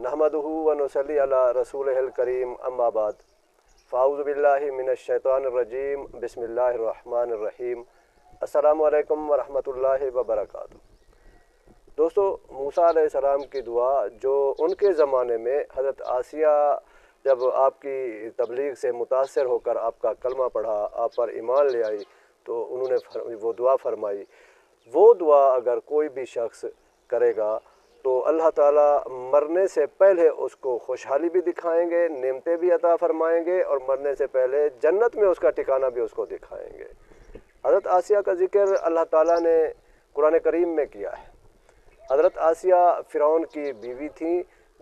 नहमदुहु व नुसल्ली अला रसूलिहिल करीम अम्मा बाद फ़ाऊज़ु बिल्लाहि मिनश शैतानिर रजीम बिस्मिल्लाहिर रहमानिर रहीम अस्सलामु अलैकुम व रहमतुल्लाहि व बरकातुहू। दोस्तों, मूसा अलैहिस्सलाम की दुआ जो उनके ज़माने में हज़रत आसिया जब आपकी तबलीग से मुतासर होकर आपका कलमा पढ़ा, आप पर ईमान ले आई तो उन्होंने वो दुआ फरमाई। वो दुआ अगर कोई भी शख्स करेगा तो अल्लाह ताला मरने से पहले उसको खुशहाली भी दिखाएंगे, नेमतें भी अता फरमाएंगे और मरने से पहले जन्नत में उसका ठिकाना भी उसको दिखाएंगे। हज़रत आसिया का ज़िक्र अल्लाह ताला ने कुरान करीम में किया है। हज़रत आसिया फ़िरौन की बीवी थी।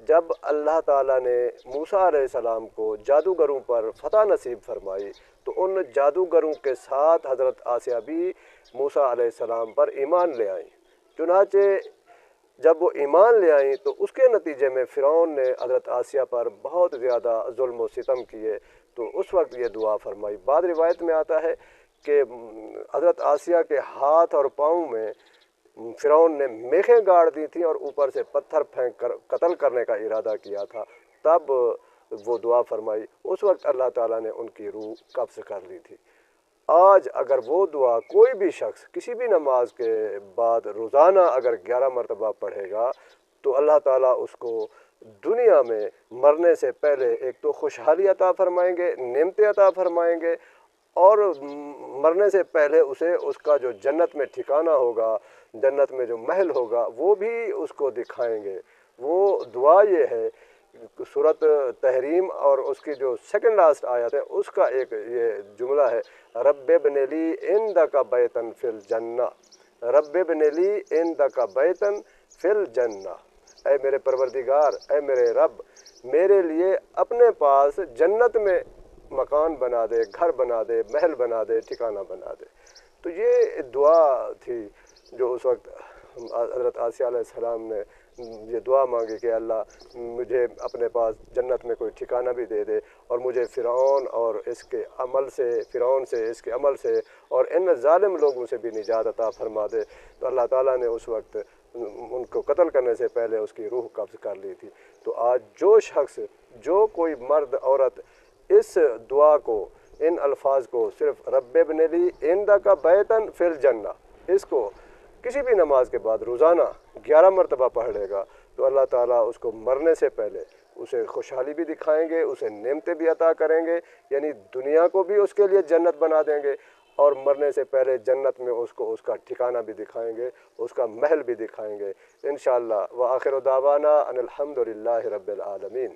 जब अल्लाह ताला ने मूसा अलैहिस्सलाम को जादूगरों पर फ़तह नसीब फरमाई तो उन जादूगरों के साथ हज़रत आसिया भी मूसा अलैहिस्सलाम पर ईमान ले आई। चुनाचे जब वो ईमान ले आई तो उसके नतीजे में फ़िरौन ने हज़रत आसिया पर बहुत ज़्यादा जुल्म व सितम किए, तो उस वक्त ये दुआ फरमाई। बाद रिवायत में आता है कि हज़रत आसिया के हाथ और पाँव में फ़िरौन ने मेखें गाड़ दी थी और ऊपर से पत्थर फेंक कर कत्ल करने का इरादा किया था। तब वो दुआ फरमाई। उस वक्त अल्लाह ताला ने उनकी रूह कब्ज़ कर ली थी। आज अगर वो दुआ कोई भी शख्स किसी भी नमाज के बाद रोज़ाना अगर 11 मरतबा पढ़ेगा तो अल्लाह ताला उसको दुनिया में मरने से पहले एक तो खुशहाली अता फरमाएंगे, नेमतें अता फरमाएंगे और मरने से पहले उसे उसका जो जन्नत में ठिकाना होगा, जन्नत में जो महल होगा वो भी उसको दिखाएंगे। वो दुआ ये है, सूरत तहरीम और उसकी जो सेकंड लास्ट आयत है उसका एक ये जुमला है, रब्बे बनेली इंदका बैतन फिल जन्ना, रब्बे बनेली इंदका बैतन फिल जन्ना। ऐ मेरे परवरदिगार, ऐ मेरे रब, मेरे लिए अपने पास जन्नत में मकान बना दे, घर बना दे, महल बना दे, ठिकाना बना दे। तो ये दुआ थी जो उस वक्त हज़रत आसिया अलैहिस्सलाम ने ये दुआ मांगी कि अल्लाह मुझे अपने पास जन्नत में कोई ठिकाना भी दे दे और मुझे फ़िरौन और इसके अमल से, फ़िरौन से, इसके अमल से और इन ज़ालिम लोगों से भी निजात अता फरमा दे। तो अल्लाह ताला ने उस वक्त उनको कत्ल करने से पहले उसकी रूह कब्ज़ कर ली थी। तो आज जो शख्स, जो कोई मर्द औरत इस दुआ को, इन अल्फाज को सिर्फ रब्बे बनेली इंदका बैतन फिल जन्ना, इसको किसी भी नमाज के बाद रोज़ाना 11 मरतबा पढ़ लेगा तो अल्लाह ताला उसको मरने से पहले उसे खुशहाली भी दिखाएंगे, उसे नेमतें भी अता करेंगे, यानी दुनिया को भी उसके लिए जन्नत बना देंगे और मरने से पहले जन्नत में उसको उसका ठिकाना भी दिखाएंगे, उसका महल भी दिखाएंगे इंशाअल्लाह। व आखिर दावाना अनिल हम्दुलिल्लाहि रब्बिल आलमीन।